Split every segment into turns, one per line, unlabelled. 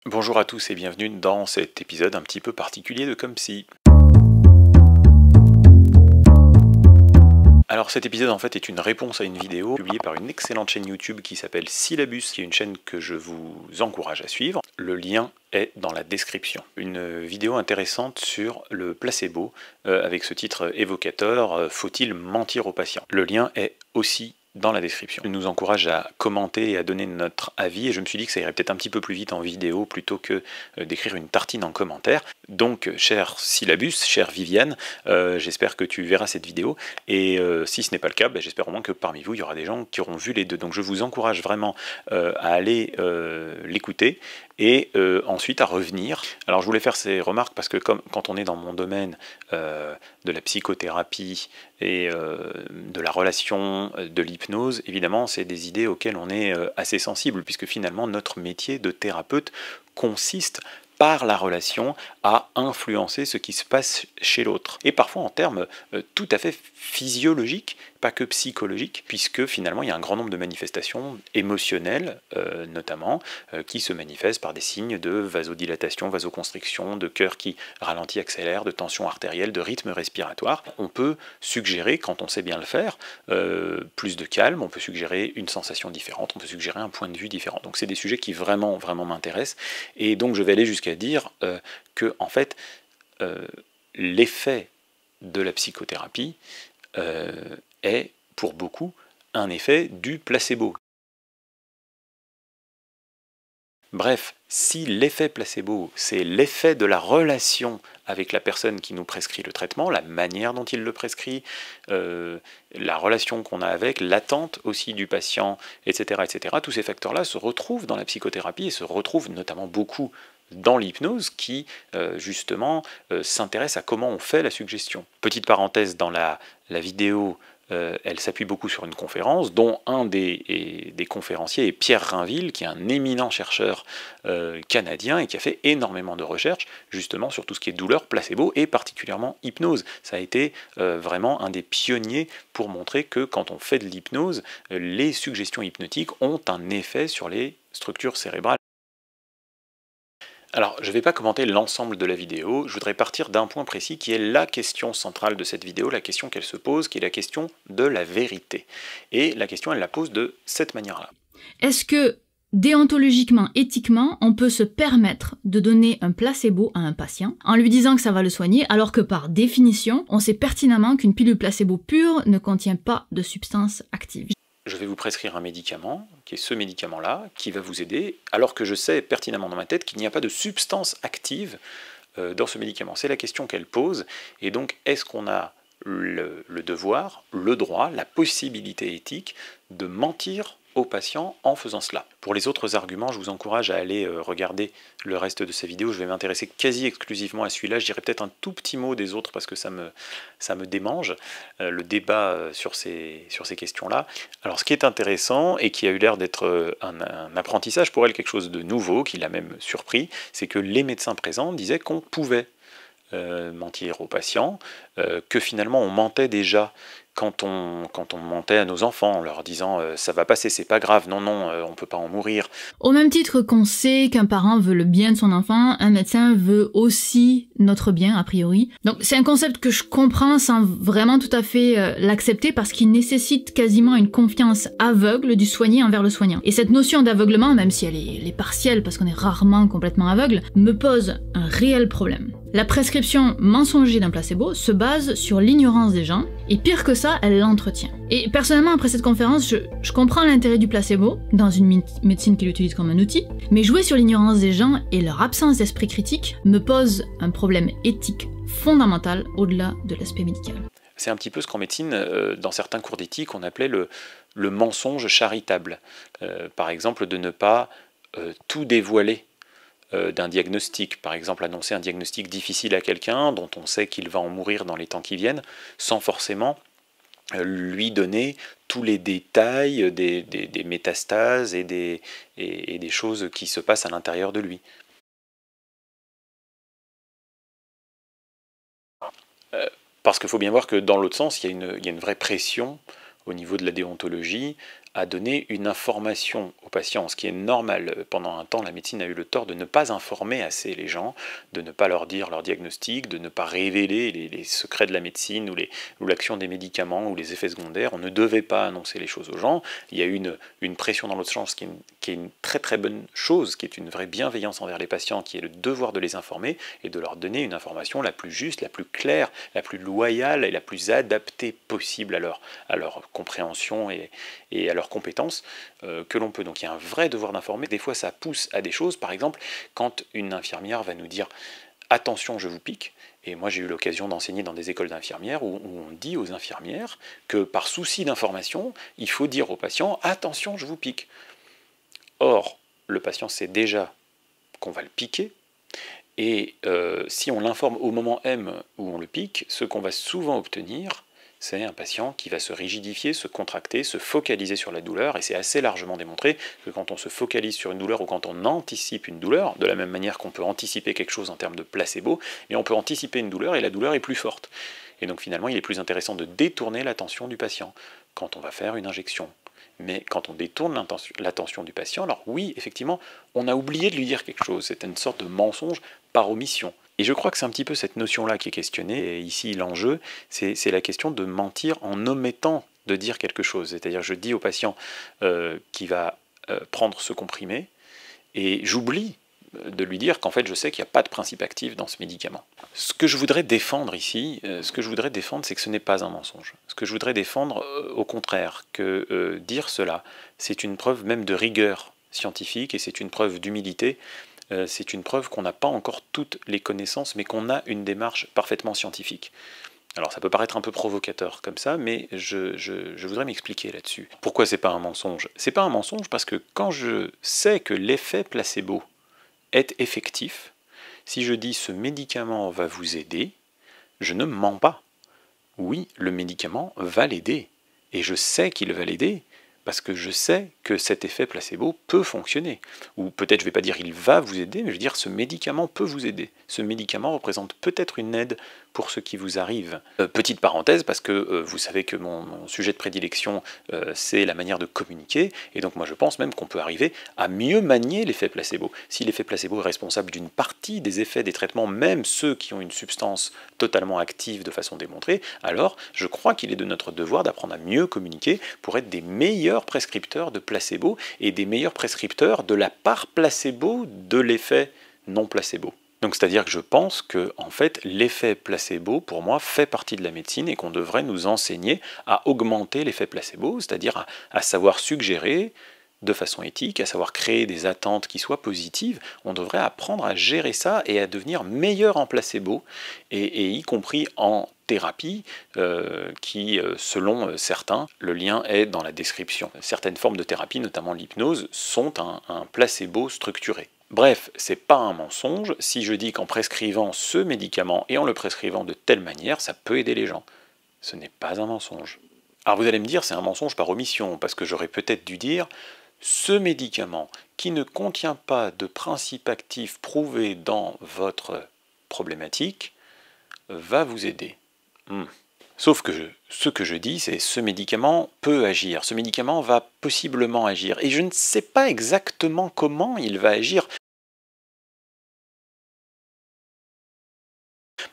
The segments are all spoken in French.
Bonjour à tous et bienvenue dans cet épisode un petit peu particulier de Comme Si. Alors cet épisode en fait est une réponse à une vidéo publiée par une excellente chaîne YouTube qui s'appelle Syllabus, qui est une chaîne que je vous encourage à suivre. Le lien est dans la description. Une vidéo intéressante sur le placebo avec ce titre évocateur, faut-il mentir aux patients? Le lien est aussi dans la description. Je nous encourage à commenter et à donner notre avis, et je me suis dit que ça irait peut-être un petit peu plus vite en vidéo plutôt que d'écrire une tartine en commentaire. Donc, cher Syllabus, chère Viviane, j'espère que tu verras cette vidéo, et si ce n'est pas le cas, j'espère au moins que parmi vous, il y aura des gens qui auront vu les deux. Donc je vous encourage vraiment à aller l'écouter, et ensuite à revenir. Alors je voulais faire ces remarques parce que comme quand on est dans mon domaine de la psychothérapie et de la relation, de l'hypnose, évidemment c'est des idées auxquelles on est assez sensible, puisque finalement notre métier de thérapeute consiste par la relation à influencer ce qui se passe chez l'autre. Et parfois en termes tout à fait physiologiques, pas que psychologiques, puisque finalement il y a un grand nombre de manifestations émotionnelles, notamment, qui se manifestent par des signes de vasodilatation, vasoconstriction, de cœur qui ralentit, accélère, de tension artérielle, de rythme respiratoire. On peut suggérer, quand on sait bien le faire, plus de calme, on peut suggérer une sensation différente, on peut suggérer un point de vue différent. Donc c'est des sujets qui vraiment m'intéressent, et donc je vais aller jusqu'à dire que en fait l'effet de la psychothérapie est pour beaucoup un effet du placebo. Bref, si l'effet placebo, c'est l'effet de la relation avec la personne qui nous prescrit le traitement, la manière dont il le prescrit, la relation qu'on a avec, l'attente aussi du patient, etc., tous ces facteurs-là se retrouvent dans la psychothérapie et se retrouvent notamment beaucoup dans l'hypnose qui, justement, s'intéresse à comment on fait la suggestion. Petite parenthèse, dans la vidéo, elle s'appuie beaucoup sur une conférence dont un des conférenciers est Pierre Rainville, qui est un éminent chercheur canadien et qui a fait énormément de recherches justement sur tout ce qui est douleur, placebo et particulièrement hypnose. Ça a été vraiment un des pionniers pour montrer que quand on fait de l'hypnose, les suggestions hypnotiques ont un effet sur les structures cérébrales. Alors, je ne vais pas commenter l'ensemble de la vidéo, je voudrais partir d'un point précis qui est la question centrale de cette vidéo, la question qu'elle se pose, qui est la question de la vérité. Et la question, elle la pose de cette manière-là.
Est-ce que, déontologiquement, éthiquement, on peut se permettre de donner un placebo à un patient en lui disant que ça va le soigner, alors que par définition, on sait pertinemment qu'une pilule placebo pure ne contient pas de substance active?
Je vais vous prescrire un médicament, qui est ce médicament-là, qui va vous aider, alors que je sais pertinemment dans ma tête qu'il n'y a pas de substance active dans ce médicament. C'est la question qu'elle pose, et donc est-ce qu'on a le devoir, le droit, la possibilité éthique de mentir aux patients en faisant cela? Pour les autres arguments, je vous encourage à aller regarder le reste de ces vidéos. Je vais m'intéresser quasi exclusivement à celui-là. Je dirais peut-être un tout petit mot des autres parce que ça me démange, le débat sur ces questions-là. Alors ce qui est intéressant et qui a eu l'air d'être un apprentissage pour elle, quelque chose de nouveau, qui l'a même surpris, c'est que les médecins présents disaient qu'on pouvait mentir aux patients, que finalement on mentait déjà quand on mentait à nos enfants en leur disant ça va passer, c'est pas grave, non, on peut pas en mourir.
Au même titre qu'on sait qu'un parent veut le bien de son enfant, un médecin veut aussi notre bien, a priori. Donc c'est un concept que je comprends sans vraiment tout à fait l'accepter parce qu'il nécessite quasiment une confiance aveugle du soigné envers le soignant. Et cette notion d'aveuglement, même si elle est partielle parce qu'on est rarement complètement aveugle, me pose un réel problème. La prescription mensonger d'un placebo se base sur l'ignorance des gens, et pire que ça, elle l'entretient. Et personnellement, après cette conférence, je comprends l'intérêt du placebo, dans une médecine qui l'utilise comme un outil, mais jouer sur l'ignorance des gens et leur absence d'esprit critique me pose un problème éthique fondamental au-delà de l'aspect médical.
C'est un petit peu ce qu'en médecine, dans certains cours d'éthique, on appelait le mensonge charitable. Par exemple, de ne pas tout dévoiler d'un diagnostic, par exemple annoncer un diagnostic difficile à quelqu'un dont on sait qu'il va en mourir dans les temps qui viennent, sans forcément lui donner tous les détails des métastases et des choses qui se passent à l'intérieur de lui. Parce qu'il faut bien voir que dans l'autre sens, il y a une vraie pression au niveau de la déontologie à donner une information aux patients, ce qui est normal. Pendant un temps, la médecine a eu le tort de ne pas informer assez les gens, de ne pas leur dire leur diagnostic, de ne pas révéler les secrets de la médecine ou l'action des médicaments ou les effets secondaires. On ne devait pas annoncer les choses aux gens. Il y a eu une pression dans l'autre sens qui est une très très bonne chose, qui est une vraie bienveillance envers les patients, qui est le devoir de les informer et de leur donner une information la plus juste, la plus claire, la plus loyale et la plus adaptée possible à leur compréhension et à leurs compétences que l'on peut. Donc il y a un vrai devoir d'informer. Des fois ça pousse à des choses, par exemple quand une infirmière va nous dire « attention, je vous pique », et moi j'ai eu l'occasion d'enseigner dans des écoles d'infirmières où on dit aux infirmières que par souci d'information, il faut dire aux patients « attention, je vous pique ». Or, le patient sait déjà qu'on va le piquer, et si on l'informe au moment M où on le pique, ce qu'on va souvent obtenir, c'est un patient qui va se rigidifier, se contracter, se focaliser sur la douleur, et c'est assez largement démontré que quand on se focalise sur une douleur ou quand on anticipe une douleur, de la même manière qu'on peut anticiper quelque chose en termes de placebo, mais on peut anticiper une douleur et la douleur est plus forte. Et donc finalement, il est plus intéressant de détourner l'attention du patient quand on va faire une injection. Mais quand on détourne l'attention du patient, alors oui, effectivement, on a oublié de lui dire quelque chose. C'est une sorte de mensonge par omission. Et je crois que c'est un petit peu cette notion-là qui est questionnée. Et ici, l'enjeu, c'est la question de mentir en omettant de dire quelque chose. C'est-à-dire, je dis au patient qui va prendre ce comprimé, et j'oublie de lui dire qu'en fait, je sais qu'il n'y a pas de principe actif dans ce médicament. Ce que je voudrais défendre ici, c'est que ce n'est pas un mensonge. Ce que je voudrais défendre, au contraire, que dire cela, c'est une preuve même de rigueur scientifique et c'est une preuve d'humilité. C'est une preuve qu'on n'a pas encore toutes les connaissances, mais qu'on a une démarche parfaitement scientifique. Alors ça peut paraître un peu provocateur comme ça, mais je voudrais m'expliquer là-dessus. Pourquoi c'est pas un mensonge? C'est pas un mensonge parce que quand je sais que l'effet placebo est effectif, si je dis ce médicament va vous aider, je ne mens pas. Oui, le médicament va l'aider, et je sais qu'il va l'aider, parce que je sais que cet effet placebo peut fonctionner. Ou peut-être je ne vais pas dire il va vous aider, mais je vais dire ce médicament peut vous aider. Ce médicament représente peut-être une aide pour ce qui vous arrive. Petite parenthèse, parce que vous savez que mon sujet de prédilection, c'est la manière de communiquer, et donc moi je pense même qu'on peut arriver à mieux manier l'effet placebo. Si l'effet placebo est responsable d'une partie des effets des traitements, même ceux qui ont une substance totalement active de façon démontrée, alors je crois qu'il est de notre devoir d'apprendre à mieux communiquer pour être des meilleurs prescripteurs de placebo et des meilleurs prescripteurs de la part placebo de l'effet non placebo. Donc c'est-à-dire que je pense que en fait, l'effet placebo, pour moi, fait partie de la médecine et qu'on devrait nous enseigner à augmenter l'effet placebo, c'est-à-dire à savoir suggérer de façon éthique, à savoir créer des attentes qui soient positives. On devrait apprendre à gérer ça et à devenir meilleur en placebo, et y compris en thérapie, qui, selon certains, le lien est dans la description. Certaines formes de thérapie, notamment l'hypnose, sont un placebo structuré. Bref, c'est pas un mensonge si je dis qu'en prescrivant ce médicament et en le prescrivant de telle manière, ça peut aider les gens. Ce n'est pas un mensonge. Alors vous allez me dire, c'est un mensonge par omission, parce que j'aurais peut-être dû dire ce médicament qui ne contient pas de principe actif prouvé dans votre problématique va vous aider. Sauf que ce que je dis, c'est ce médicament peut agir, ce médicament va possiblement agir, et je ne sais pas exactement comment il va agir,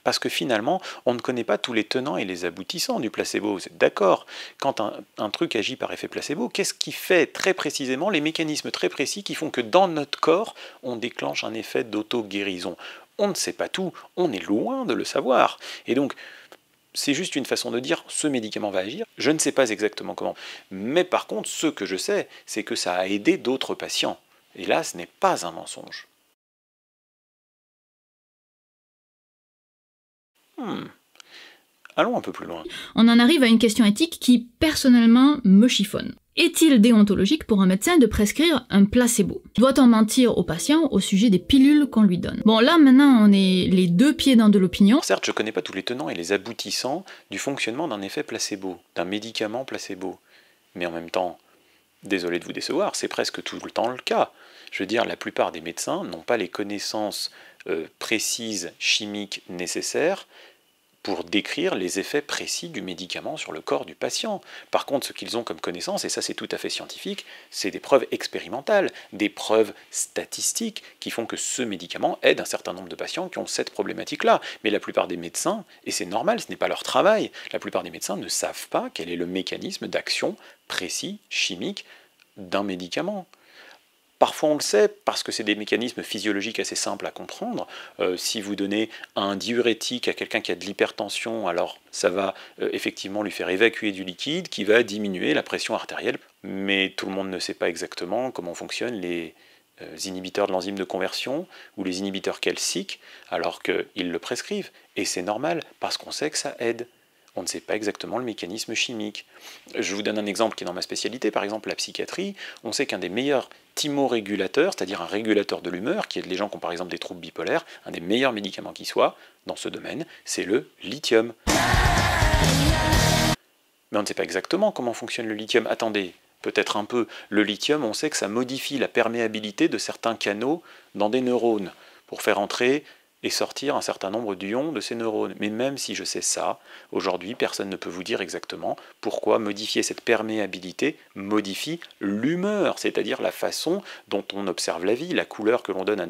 parce que finalement, on ne connaît pas tous les tenants et les aboutissants du placebo, vous êtes d'accord? Quand un truc agit par effet placebo, qu'est-ce qui fait très précisément, les mécanismes très précis qui font que dans notre corps, on déclenche un effet d'auto-guérison? On ne sait pas tout, on est loin de le savoir, et donc c'est juste une façon de dire ce médicament va agir, je ne sais pas exactement comment. Mais par contre, ce que je sais, c'est que ça a aidé d'autres patients. Et là, ce n'est pas un mensonge. Allons un peu plus loin.
On en arrive à une question éthique qui, personnellement, me chiffonne. Est-il déontologique pour un médecin de prescrire un placebo? Doit-on mentir au patient au sujet des pilules qu'on lui donne? Bon, là, maintenant, on est les deux pieds dans de l'opinion.
Certes, je ne connais pas tous les tenants et les aboutissants du fonctionnement d'un effet placebo, d'un médicament placebo. Mais en même temps, désolé de vous décevoir, c'est presque tout le temps le cas. Je veux dire, la plupart des médecins n'ont pas les connaissances précises, chimiques nécessaires pour décrire les effets précis du médicament sur le corps du patient. Par contre, ce qu'ils ont comme connaissance, et ça c'est tout à fait scientifique, c'est des preuves expérimentales, des preuves statistiques qui font que ce médicament aide un certain nombre de patients qui ont cette problématique-là. Mais la plupart des médecins, et c'est normal, ce n'est pas leur travail, la plupart des médecins ne savent pas quel est le mécanisme d'action précis, chimique, d'un médicament. Parfois on le sait parce que c'est des mécanismes physiologiques assez simples à comprendre. Si vous donnez un diurétique à quelqu'un qui a de l'hypertension, alors ça va effectivement lui faire évacuer du liquide qui va diminuer la pression artérielle. Mais tout le monde ne sait pas exactement comment fonctionnent les inhibiteurs de l'enzyme de conversion ou les inhibiteurs calciques alors qu'ils le prescrivent. Et c'est normal parce qu'on sait que ça aide. On ne sait pas exactement le mécanisme chimique. Je vous donne un exemple qui est dans ma spécialité, par exemple la psychiatrie. On sait qu'un des meilleurs thymorégulateurs, c'est-à-dire un régulateur de l'humeur, qui aide les gens qui ont par exemple des troubles bipolaires, un des meilleurs médicaments qui soit dans ce domaine, c'est le lithium. Mais on ne sait pas exactement comment fonctionne le lithium. Attendez, peut-être un peu. Le lithium, on sait que ça modifie la perméabilité de certains canaux dans des neurones pour faire entrer et sortir un certain nombre d'ions de ces neurones. Mais même si je sais ça, aujourd'hui, personne ne peut vous dire exactement pourquoi modifier cette perméabilité modifie l'humeur, c'est-à-dire la façon dont on observe la vie, la couleur que l'on donne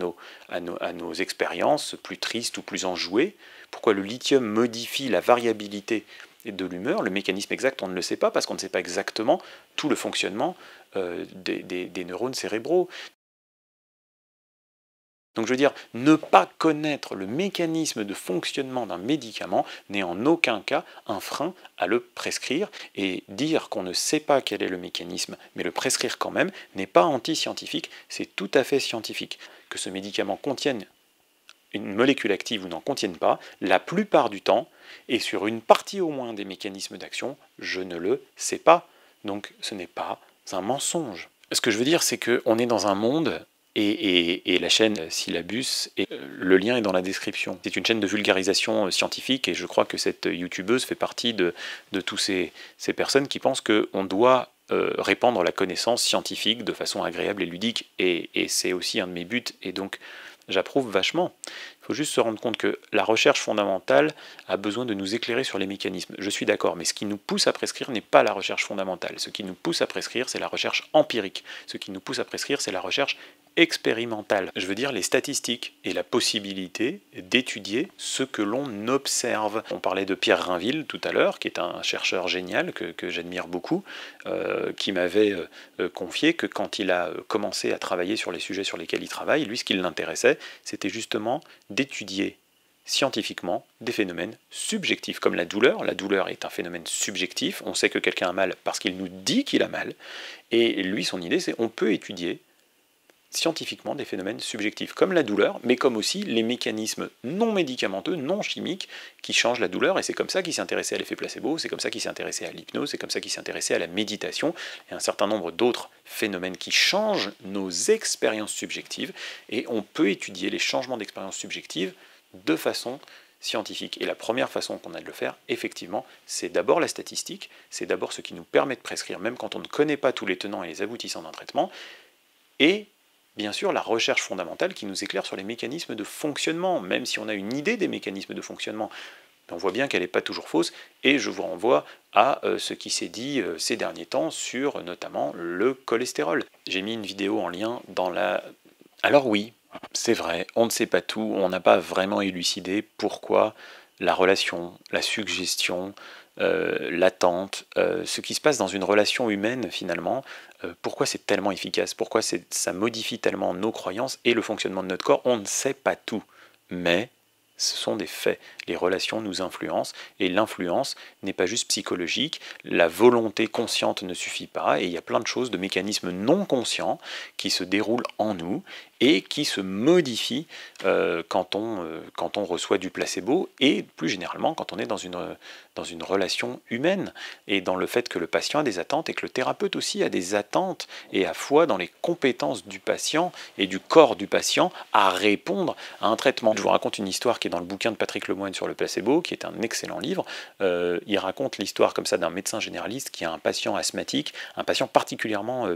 à nos expériences plus tristes ou plus enjouées. Pourquoi le lithium modifie la variabilité de l'humeur, le mécanisme exact, on ne le sait pas, parce qu'on ne sait pas exactement tout le fonctionnement des neurones cérébraux. Donc je veux dire, ne pas connaître le mécanisme de fonctionnement d'un médicament n'est en aucun cas un frein à le prescrire, et dire qu'on ne sait pas quel est le mécanisme, mais le prescrire quand même, n'est pas anti-scientifique, c'est tout à fait scientifique. Que ce médicament contienne une molécule active ou n'en contienne pas, la plupart du temps, et sur une partie au moins des mécanismes d'action, je ne le sais pas. Donc ce n'est pas un mensonge. Ce que je veux dire, c'est qu'on est dans un monde, et la chaîne Syllabus, et le lien est dans la description. C'est une chaîne de vulgarisation scientifique, et je crois que cette youtubeuse fait partie de tous ces personnes qui pensent qu'on doit répandre la connaissance scientifique de façon agréable et ludique, et c'est aussi un de mes buts, et donc j'approuve vachement. Il faut juste se rendre compte que la recherche fondamentale a besoin de nous éclairer sur les mécanismes. Je suis d'accord, mais ce qui nous pousse à prescrire n'est pas la recherche fondamentale. Ce qui nous pousse à prescrire, c'est la recherche empirique. Ce qui nous pousse à prescrire, c'est la recherche expérimentale. Je veux dire les statistiques et la possibilité d'étudier ce que l'on observe. On parlait de Pierre Rainville tout à l'heure, qui est un chercheur génial que j'admire beaucoup, qui m'avait confié que quand il a commencé à travailler sur les sujets sur lesquels il travaille, lui, ce qui l'intéressait, c'était justement d'étudier scientifiquement des phénomènes subjectifs, comme la douleur. La douleur est un phénomène subjectif, on sait que quelqu'un a mal parce qu'il nous dit qu'il a mal, et lui, son idée, c'est on peut étudier scientifiquement des phénomènes subjectifs, comme la douleur, mais comme aussi les mécanismes non médicamenteux, non chimiques, qui changent la douleur, et c'est comme ça qu'il s'est intéressé à l'effet placebo, c'est comme ça qu'il s'est intéressé à l'hypnose, c'est comme ça qu'il s'est intéressé à la méditation, et un certain nombre d'autres phénomènes qui changent nos expériences subjectives, et on peut étudier les changements d'expériences subjectives de façon scientifique. Et la première façon qu'on a de le faire, effectivement, c'est d'abord la statistique, c'est d'abord ce qui nous permet de prescrire, même quand on ne connaît pas tous les tenants et les aboutissants d'un traitement, et bien sûr, la recherche fondamentale qui nous éclaire sur les mécanismes de fonctionnement, même si on a une idée des mécanismes de fonctionnement. On voit bien qu'elle n'est pas toujours fausse, et je vous renvoie à ce qui s'est dit ces derniers temps sur notamment le cholestérol. J'ai mis une vidéo en lien dans la... Alors oui, c'est vrai, on ne sait pas tout, on n'a pas vraiment élucidé pourquoi la relation, la suggestion, l'attente, ce qui se passe dans une relation humaine finalement, pourquoi c'est tellement efficace, pourquoi ça modifie tellement nos croyances et le fonctionnement de notre corps, on ne sait pas tout, mais ce sont des faits. Les relations nous influencent, et l'influence n'est pas juste psychologique, la volonté consciente ne suffit pas, et il y a plein de choses, de mécanismes non conscients qui se déroulent en nous et qui se modifient quand on reçoit du placebo, et plus généralement quand on est dans une relation humaine, et dans le fait que le patient a des attentes et que le thérapeute aussi a des attentes, et a foi dans les compétences du patient et du corps du patient à répondre à un traitement. Je vous raconte une histoire qui est dans le bouquin de Patrick Lemoine sur le placebo, qui est un excellent livre. Il raconte l'histoire comme ça d'un médecin généraliste qui a un patient asthmatique, un patient particulièrement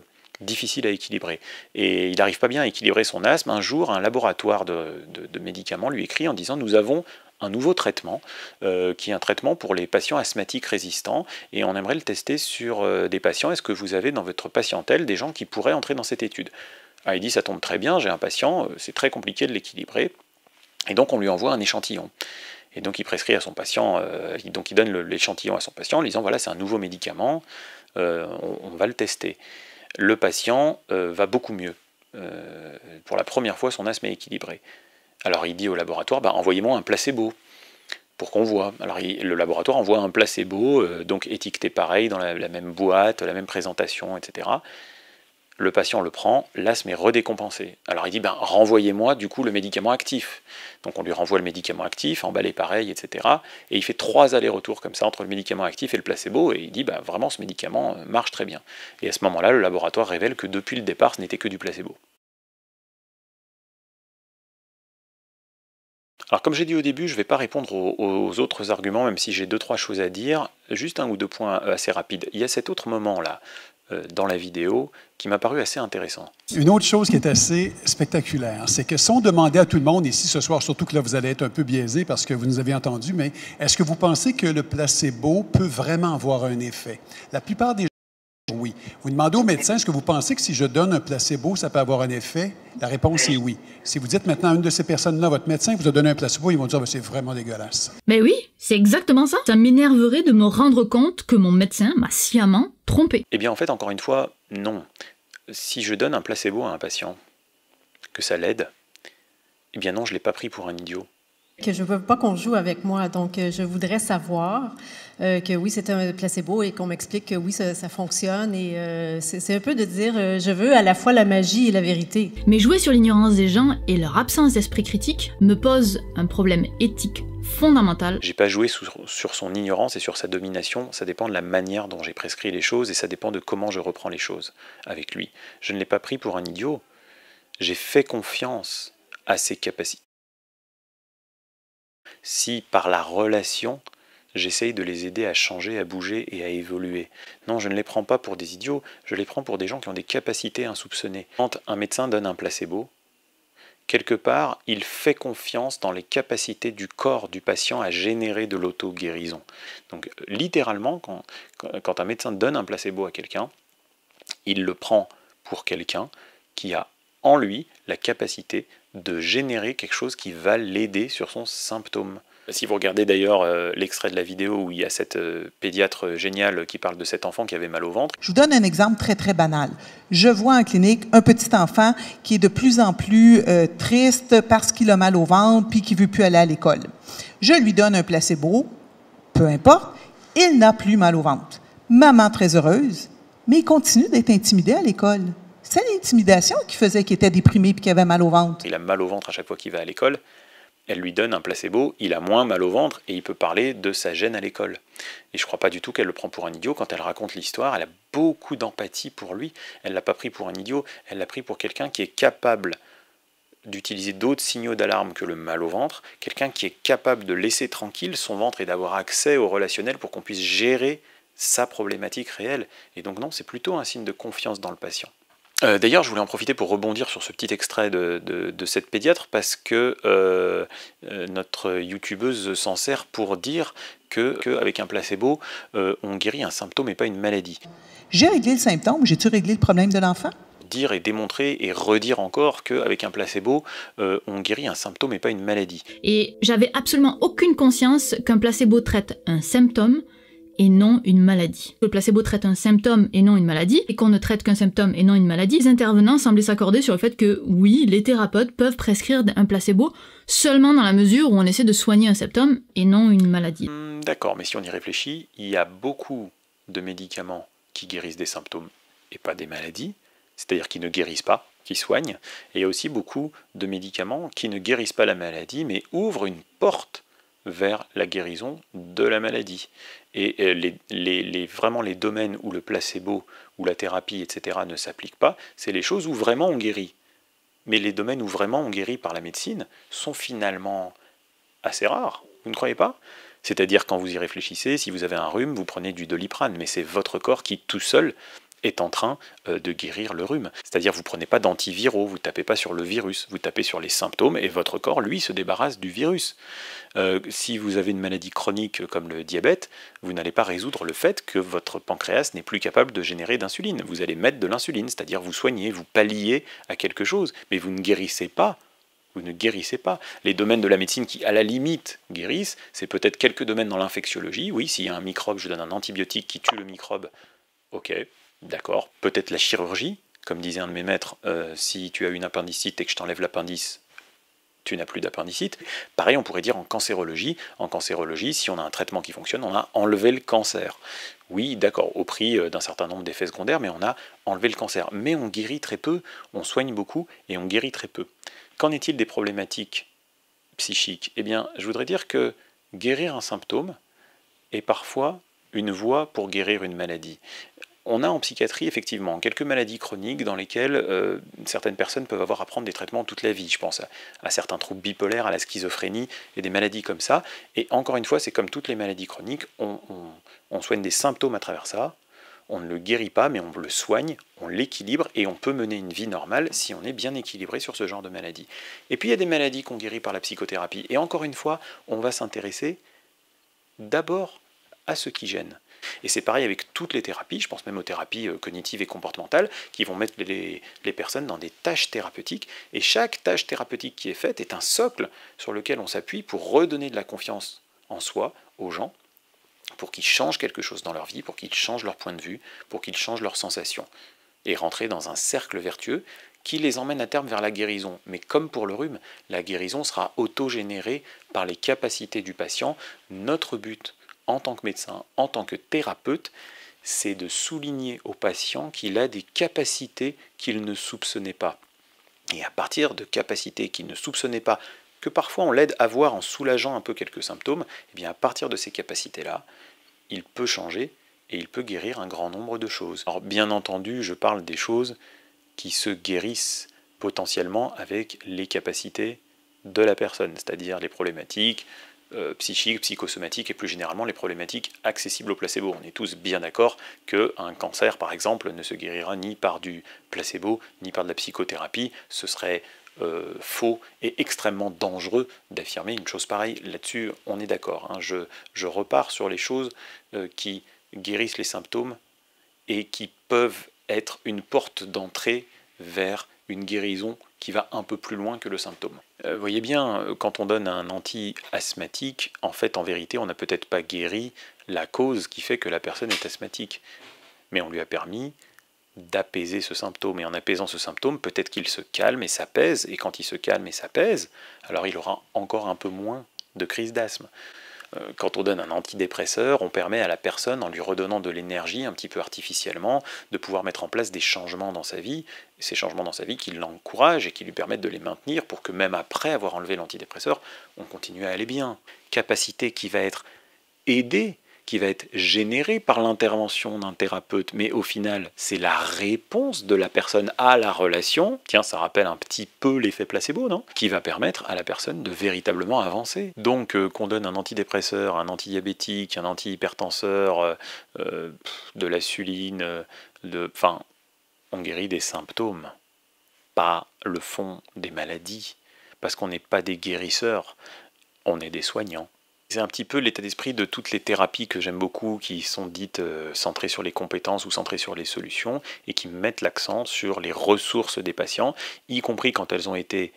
difficile à équilibrer. Et il n'arrive pas bien à équilibrer son asthme. Un jour, un laboratoire de médicaments lui écrit en disant « Nous avons un nouveau traitement, qui est un traitement pour les patients asthmatiques résistants, et on aimerait le tester sur des patients. Est-ce que vous avez dans votre patientèle des gens qui pourraient entrer dans cette étude? Il dit, ça tombe très bien, j'ai un patient, c'est très compliqué de l'équilibrer, et donc on lui envoie un échantillon. Et donc il prescrit à son patient, donc il donne l'échantillon à son patient en lui disant, voilà, c'est un nouveau médicament, on va le tester. Le patient va beaucoup mieux. Pour la première fois, son asthme est équilibré. Alors il dit au laboratoire, envoyez-moi un placebo pour qu'on voit. Alors le laboratoire envoie un placebo, donc étiqueté pareil, dans la même boîte, la même présentation, etc. Le patient le prend, l'asthme est redécompensé. Alors il dit, renvoyez-moi du coup le médicament actif. Donc on lui renvoie le médicament actif, emballé pareil, etc. Et il fait 3 allers-retours comme ça entre le médicament actif et le placebo, et il dit, vraiment ce médicament marche très bien. Et à ce moment-là, le laboratoire révèle que depuis le départ, ce n'était que du placebo. Alors comme j'ai dit au début, je ne vais pas répondre aux autres arguments, même si j'ai 2-3 choses à dire. Juste 1 ou 2 points assez rapides. Il y a cet autre moment-là, dans la vidéo, qui m'a paru assez intéressant.
Une autre chose qui est assez spectaculaire, c'est que si on demandait à tout le monde ici ce soir, surtout que là vous allez être un peu biaisé parce que vous nous avez entendu, mais est-ce que vous pensez que le placebo peut vraiment avoir un effet? La plupart des gens, oui. Vous demandez au médecin, est-ce que vous pensez que si je donne un placebo, ça peut avoir un effet? La réponse est oui. Si vous dites maintenant à une de ces personnes-là, votre médecin vous a donné un placebo, ils vont dire, c'est vraiment dégueulasse.
Mais oui, c'est exactement ça. Ça m'énerverait de me rendre compte que mon médecin m'a sciemment trompé.
Eh bien en fait, encore une fois, non. Si je donne un placebo à un patient, que ça l'aide, eh bien non, je ne l'ai pas pris pour un idiot.
Que je ne veux pas qu'on joue avec moi, donc je voudrais savoir que oui, c'est un placebo et qu'on m'explique que oui, ça fonctionne. Et c'est un peu de dire, je veux à la fois la magie et la vérité.
Mais jouer sur l'ignorance des gens et leur absence d'esprit critique me pose un problème éthique fondamental.
J'ai pas joué sur son ignorance et sur sa domination, ça dépend de la manière dont j'ai prescrit les choses et ça dépend de comment je reprends les choses avec lui. Je ne l'ai pas pris pour un idiot, j'ai fait confiance à ses capacités. Si par la relation, j'essaye de les aider à changer, à bouger et à évoluer. Non, je ne les prends pas pour des idiots, je les prends pour des gens qui ont des capacités insoupçonnées. Quand un médecin donne un placebo, quelque part, il fait confiance dans les capacités du corps du patient à générer de l'auto-guérison. Donc littéralement, quand un médecin donne un placebo à quelqu'un, il le prend pour quelqu'un qui a en lui la capacité de générer quelque chose qui va l'aider sur son symptôme. Si vous regardez d'ailleurs l'extrait de la vidéo où il y a cette pédiatre géniale qui parle de cet enfant qui avait mal au ventre.
Je vous donne un exemple très, très banal. Je vois en clinique un petit enfant qui est de plus en plus triste parce qu'il a mal au ventre puis qu'il ne veut plus aller à l'école. Je lui donne un placebo, peu importe, il n'a plus mal au ventre. Maman très heureuse, mais il continue d'être intimidé à l'école. C'est l'intimidation qui faisait qu'il était déprimé et qu'il avait mal au ventre.
Il a mal au ventre à chaque fois qu'il va à l'école. Elle lui donne un placebo, il a moins mal au ventre et il peut parler de sa gêne à l'école. Et je ne crois pas du tout qu'elle le prend pour un idiot. Quand elle raconte l'histoire, elle a beaucoup d'empathie pour lui. Elle ne l'a pas pris pour un idiot, elle l'a pris pour quelqu'un qui est capable d'utiliser d'autres signaux d'alarme que le mal au ventre, quelqu'un qui est capable de laisser tranquille son ventre et d'avoir accès au relationnel pour qu'on puisse gérer sa problématique réelle. Et donc non, c'est plutôt un signe de confiance dans le patient. D'ailleurs, je voulais en profiter pour rebondir sur ce petit extrait de cette pédiatre parce que notre youtubeuse s'en sert pour dire qu'avec un placebo, on guérit un symptôme et pas une maladie.
J'ai réglé le symptôme, j'ai-tu réglé le problème de l'enfant?
Dire et démontrer et redire encore qu'avec un placebo, on guérit un symptôme et pas une maladie.
Et j'avais absolument aucune conscience qu'un placebo traite un symptôme et non une maladie. Le placebo traite un symptôme et non une maladie, et qu'on ne traite qu'un symptôme et non une maladie. Les intervenants semblaient s'accorder sur le fait que, oui, les thérapeutes peuvent prescrire un placebo seulement dans la mesure où on essaie de soigner un symptôme et non une maladie.
D'accord, mais si on y réfléchit, il y a beaucoup de médicaments qui guérissent des symptômes et pas des maladies, c'est-à-dire qui ne guérissent pas, qui soignent, et il y a aussi beaucoup de médicaments qui ne guérissent pas la maladie, mais ouvrent une porte vers la guérison de la maladie. Et vraiment les domaines où le placebo, où la thérapie, etc. ne s'appliquent pas, c'est les choses où vraiment on guérit. Mais les domaines où vraiment on guérit par la médecine sont finalement assez rares, vous ne croyez pas? C'est-à-dire quand vous y réfléchissez, si vous avez un rhume, vous prenez du Doliprane, mais c'est votre corps qui tout seul est en train de guérir le rhume. C'est-à-dire vous ne prenez pas d'antiviraux, vous ne tapez pas sur le virus, vous tapez sur les symptômes et votre corps, lui, se débarrasse du virus. Si vous avez une maladie chronique comme le diabète, vous n'allez pas résoudre le fait que votre pancréas n'est plus capable de générer d'insuline. Vous allez mettre de l'insuline, c'est-à-dire vous soignez, vous palliez à quelque chose, mais vous ne guérissez pas. Vous ne guérissez pas. Les domaines de la médecine qui, à la limite, guérissent, c'est peut-être quelques domaines dans l'infectiologie. Oui, s'il y a un microbe, je donne un antibiotique qui tue le microbe. Ok, d'accord. Peut-être la chirurgie, comme disait un de mes maîtres, si tu as une appendicite et que je t'enlève l'appendice, tu n'as plus d'appendicite. Pareil, on pourrait dire en cancérologie. En cancérologie, si on a un traitement qui fonctionne, on a enlevé le cancer. Oui, d'accord, au prix d'un certain nombre d'effets secondaires, mais on a enlevé le cancer. Mais on guérit très peu, on soigne beaucoup et on guérit très peu. Qu'en est-il des problématiques psychiques? Eh bien, je voudrais dire que guérir un symptôme est parfois une voie pour guérir une maladie. On a en psychiatrie, effectivement, quelques maladies chroniques dans lesquelles certaines personnes peuvent avoir à prendre des traitements toute la vie. Je pense à certains troubles bipolaires, à la schizophrénie et des maladies comme ça. Et encore une fois, c'est comme toutes les maladies chroniques, on soigne des symptômes à travers ça. On ne le guérit pas, mais on le soigne, on l'équilibre et on peut mener une vie normale si on est bien équilibré sur ce genre de maladie. Et puis il y a des maladies qu'on guérit par la psychothérapie. Et encore une fois, on va s'intéresser d'abord à ce qui gêne. Et c'est pareil avec toutes les thérapies, je pense même aux thérapies cognitives et comportementales, qui vont mettre les personnes dans des tâches thérapeutiques. Et chaque tâche thérapeutique qui est faite est un socle sur lequel on s'appuie pour redonner de la confiance en soi aux gens, pour qu'ils changent quelque chose dans leur vie, pour qu'ils changent leur point de vue, pour qu'ils changent leurs sensations, et rentrer dans un cercle vertueux qui les emmène à terme vers la guérison. Mais comme pour le rhume, la guérison sera auto-générée par les capacités du patient. Notre but, en tant que médecin, en tant que thérapeute, c'est de souligner au patient qu'il a des capacités qu'il ne soupçonnait pas. Et à partir de capacités qu'il ne soupçonnait pas, que parfois on l'aide à voir en soulageant un peu quelques symptômes, et bien à partir de ces capacités-là, il peut changer et il peut guérir un grand nombre de choses. Alors bien entendu, je parle des choses qui se guérissent potentiellement avec les capacités de la personne, c'est-à-dire les problématiques psychiques, psychosomatiques et plus généralement les problématiques accessibles au placebo. On est tous bien d'accord qu'un cancer, par exemple, ne se guérira ni par du placebo, ni par de la psychothérapie. Ce serait faux et extrêmement dangereux d'affirmer une chose pareille. Là-dessus, on est d'accord. Hein. Je repars sur les choses qui guérissent les symptômes et qui peuvent être une porte d'entrée vers une guérison qui va un peu plus loin que le symptôme. Vous voyez bien, quand on donne un anti-asthmatique, en fait, en vérité, on n'a peut-être pas guéri la cause qui fait que la personne est asthmatique, mais on lui a permis d'apaiser ce symptôme. Et en apaisant ce symptôme, peut-être qu'il se calme et s'apaise, et quand il se calme et s'apaise, alors il aura encore un peu moins de crise d'asthme. Quand on donne un antidépresseur, on permet à la personne, en lui redonnant de l'énergie un petit peu artificiellement, de pouvoir mettre en place des changements dans sa vie, ces changements dans sa vie qui l'encouragent et qui lui permettent de les maintenir pour que même après avoir enlevé l'antidépresseur, on continue à aller bien. Capacité qui va être aidée, qui va être générée par l'intervention d'un thérapeute, mais au final, c'est la réponse de la personne à la relation, tiens, ça rappelle un petit peu l'effet placebo, non? Qui va permettre à la personne de véritablement avancer. Donc, qu'on donne un antidépresseur, un antidiabétique, un antihypertenseur, de l'insuline, enfin, on guérit des symptômes, pas le fond des maladies, parce qu'on n'est pas des guérisseurs, on est des soignants. C'est un petit peu l'état d'esprit de toutes les thérapies que j'aime beaucoup, qui sont dites centrées sur les compétences ou centrées sur les solutions, et qui mettent l'accent sur les ressources des patients, y compris quand elles ont été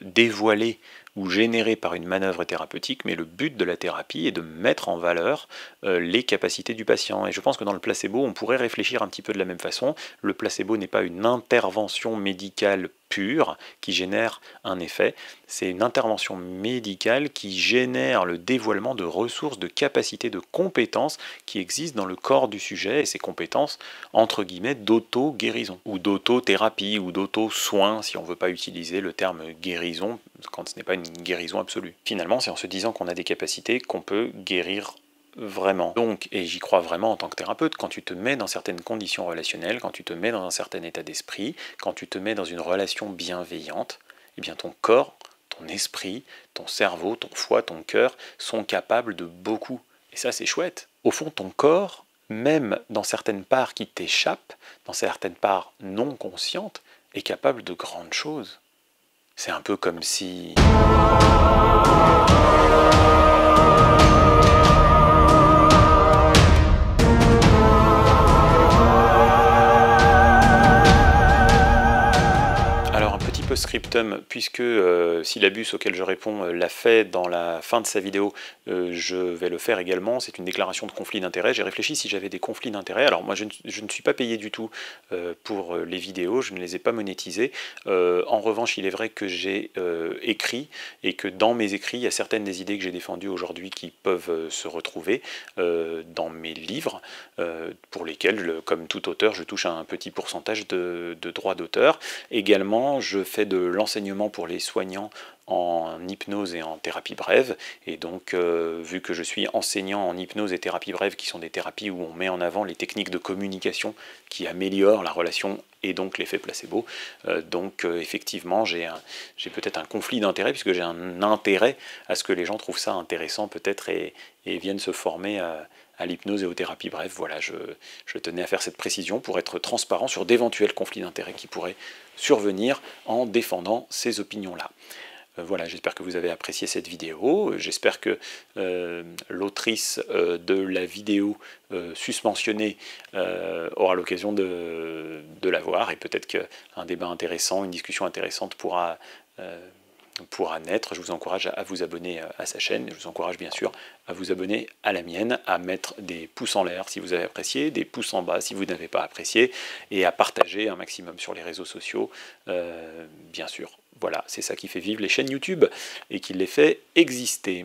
dévoilées ou générées par une manœuvre thérapeutique, mais le but de la thérapie est de mettre en valeur les capacités du patient. Et je pense que dans le placebo, on pourrait réfléchir un petit peu de la même façon. Le placebo n'est pas une intervention médicale pure qui génère un effet, c'est une intervention médicale qui génère le dévoilement de ressources, de capacités, de compétences qui existent dans le corps du sujet, et ces compétences, entre guillemets, d'auto-guérison, ou d'auto-thérapie, ou d'auto-soin, si on ne veut pas utiliser le terme guérison, quand ce n'est pas une guérison absolue. Finalement, c'est en se disant qu'on a des capacités qu'on peut guérir vraiment. Donc, et j'y crois vraiment en tant que thérapeute, quand tu te mets dans certaines conditions relationnelles, quand tu te mets dans un certain état d'esprit, quand tu te mets dans une relation bienveillante, eh bien ton corps, ton esprit, ton cerveau, ton foie, ton cœur sont capables de beaucoup. Et ça, c'est chouette. Au fond, ton corps, même dans certaines parts qui t'échappent, dans certaines parts non conscientes, est capable de grandes choses. C'est un peu comme si... Scriptum, puisque Syllabus auquel je réponds l'a fait dans la fin de sa vidéo, je vais le faire également. C'est une déclaration de conflit d'intérêt. J'ai réfléchi si j'avais des conflits d'intérêt. Alors moi je ne suis pas payé du tout pour les vidéos, je ne les ai pas monétisées. En revanche, il est vrai que j'ai écrit et que dans mes écrits, il y a certaines des idées que j'ai défendues aujourd'hui qui peuvent se retrouver dans mes livres, pour lesquels, comme tout auteur, je touche un petit pourcentage de droits d'auteur. Également, je fais de l'enseignement pour les soignants en hypnose et en thérapie brève, et donc vu que je suis enseignant en hypnose et thérapie brève, qui sont des thérapies où on met en avant les techniques de communication qui améliorent la relation et donc l'effet placebo, donc effectivement j'ai peut-être un conflit d'intérêt, puisque j'ai un intérêt à ce que les gens trouvent ça intéressant peut-être et viennent se former à l'hypnose et aux thérapies brèves. Voilà, je tenais à faire cette précision pour être transparent sur d'éventuels conflits d'intérêts qui pourraient survenir en défendant ces opinions-là. Voilà, j'espère que vous avez apprécié cette vidéo, j'espère que l'autrice de la vidéo susmentionnée aura l'occasion de la voir, et peut-être qu'un débat intéressant, une discussion intéressante pourra naître. Je vous encourage à vous abonner à sa chaîne, je vous encourage bien sûr à vous abonner à la mienne, à mettre des pouces en l'air si vous avez apprécié, des pouces en bas si vous n'avez pas apprécié, et à partager un maximum sur les réseaux sociaux, bien sûr. Voilà, c'est ça qui fait vivre les chaînes YouTube et qui les fait exister.